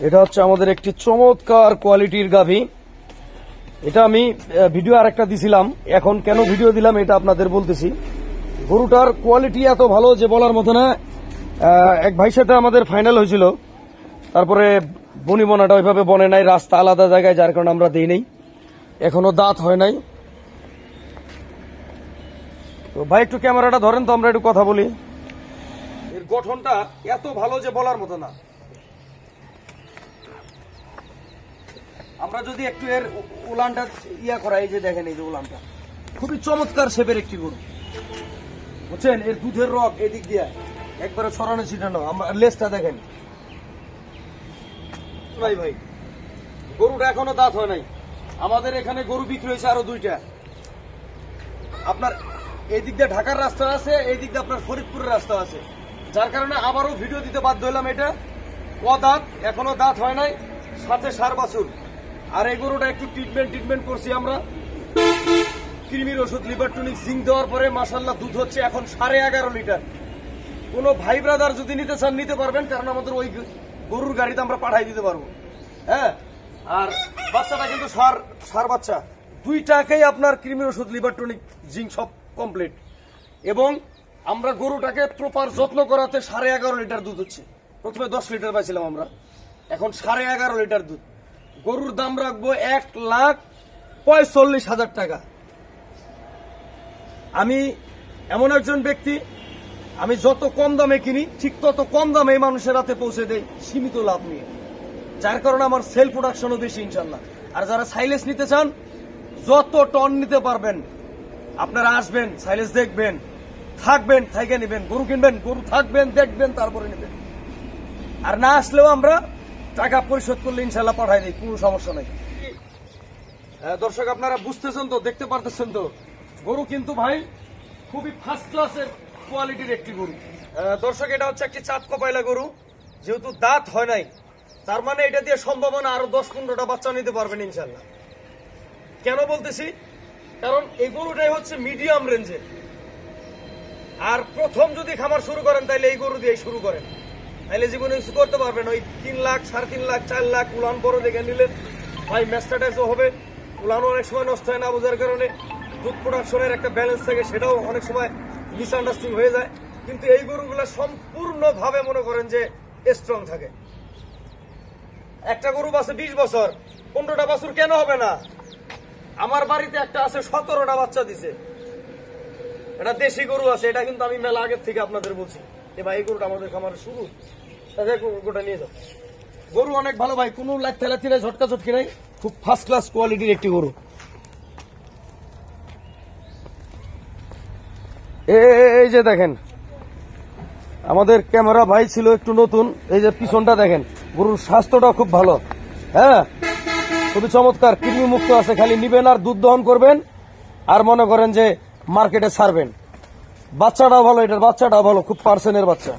এটা হচ্ছে আমাদের একটি চমৎকার কোয়ালিটির গাভী। এটা আমি ভিডিও আরেকটা দিছিলাম, এখন কেন ভিডিও দিলাম এটা আপনাদের বলতেছি। গরুটার কোয়ালিটি এত ভালো যে বলার মতো না। এক ভাইয়ের সাথে আমাদের ফাইনাল হয়েছিল, তারপরে বনিবনাটা ওইভাবে বনে নাই, রাস্তা আলাদা জায়গায়, যার কারণে আমরা দিই নাই, এখনো দাঁত হয় নাই। তো ভাই একটু ক্যামেরাটা ধরেন তো, আমরা একটু কথা বলি। এর গঠনটা এত ভালো যে বলার মতো না। আমরা যদি একটু এর উলানটা করাই, এই যে দেখেন এই যে উলানটা খুবই চমৎকার শেপের একটি গরু, বুঝছেন। এর দুধের রগ এদিক দিয়ে একবারে ছড়ানো ছিটানো। আমরা লেজটা দেখেন ভাই, গরুটা এখনো দাঁত হয় নাই। আমাদের এখানে গরু বিক্রি হয়েছে আরো 2টা। আপনার এই দিক দিয়ে ঢাকার রাস্তা আছে, এই দিক দিয়ে আপনার ফরিদপুরের রাস্তা আছে, যার কারণে আবারও ভিডিও দিতে বাধ্য হলাম। এটা দাঁত, এখনো দাঁত হয় নাই, সাথে 4 বছর। আর এই গরুটা একটু ট্রিটমেন্ট করছি আমরা, কৃমির ওষুধ, লিভারটনিক, জিঙ্ক দেওয়ার পরে মাশাআল্লাহ দুধ হচ্ছে এখন 11.5 লিটার। কোন ভাই ব্রাদার যদি নিতে চান নিতে পারবেন, কারণ আমাদের ওই গরুর গাড়িতে আমরা পাঠাই দিতে পারবো। হ্যাঁ, আর বাচ্চাটা কিন্তু সার বাচ্চা, 2টাকেই আপনার কৃমির ওষুধ, লিভারটনিক, জিঙ্ক সব কমপ্লিট। এবং আমরা গরুটাকে প্রপার যত্ন করাতে 11.5 লিটার দুধ হচ্ছে। প্রথমে 10 লিটার পাইছিলাম আমরা, এখন 11.5 লিটার দুধ। গরুর দাম রাখবো 1,45,000 টাকা। আমি এমন একজন ব্যক্তি, আমি যত কম দামে কিনি ঠিক তত কম দামে মানুষের হাতে পৌঁছে দেই, সীমিত লাভ নিয়ে, যার কারণে আমার সেল প্রোডাকশনও বেশি ইনশাল্লাহ। আর যারা সাইলেজ নিতে চান, যত টন নিতে পারবেন আপনারা আসবেন, সাইলেজ দেখবেন, থাকবেন, থাইকে নেবেন। গরু কিনবেন, গরু থাকবেন, দেখবেন, তারপরে নেবেন। আর না আসলেও আমরা টাকা পরিশোধ করলে ইনশাল্লাহ পাঠাই দিই, কোনো সমস্যা নাই। দর্শক আপনারা বুঝতেছেন তো, দেখতে পারতেছেন তো, গরু কিন্তু ভাই খুবই ফার্স্ট ক্লাসের কোয়ালিটির একটি গরু। দর্শক এটা হচ্ছে একটি চাঁদ কপাইলা গরু, যেহেতু দাঁত হয় নাই, তার মানে এটা দিয়ে সম্ভাবনা আরো 10-15টা বাচ্চা নিতে পারবেন ইনশাল্লাহ। কেন বলতেছি, কারণ এই গরুটাই হচ্ছে মিডিয়াম রেঞ্জের। আর প্রথম যদি খামার শুরু করেন তাহলে এই গরু দিয়ে শুরু করেন, তাহলে জীবনে কিছু করতে পারবেন। ওই 3 লাখ, 3.5 লাখ, 4 লাখ উলান বড় দেখে নিলেন ভাই, ম্যাস্টাটাইজও হবে, উলানও অনেক সময় নষ্ট হয় না বোঝার কারণে, দুধ প্রোডাকশনের একটা ব্যালেন্স থাকে, সেটাও অনেক সময় মিসআন্ডারস্ট্যান্ডিং হয়ে যায়। কিন্তু এই গরুগুলো সম্পূর্ণভাবে মনে করেন যে স্ট্রং থাকে। একটা গরু বাঁচে 20 বছর, 15টা বছর কেন হবে না? আমার বাড়িতে একটা আছে 17টা বাচ্চা দিছে, এটা দেশি গরু আছে। এটা কিন্তু আমি মেলা আগের থেকে আপনাদের বলছি যে ভাই এই গরুটা আমাদের খামারে শুরু, তাদের গরুটা নিয়ে যাও। গরু অনেক ভালো ভাই, কোনো লাথি নাই, ঝটকা ঝটকি নাই, খুব ফার্স্ট ক্লাস কোয়ালিটির একটি গরু। এই যে দেখেন, আমাদের ক্যামেরা ভাই ছিল একটু নতুন, এই যে পিছনটা দেখেন, গরুর স্বাস্থ্যটা খুব ভালো। হ্যাঁ, খুবই চমৎকার, কৃমি মুক্ত আছে। খালি নিবেন আর দুধ দহন করবেন, আর মনে করেন যে মার্কেটে ছাড়বেন। বাচ্চাটাও ভালো, এটার বাচ্চাটাও ভালো, খুব পার্সেন্টের বাচ্চা।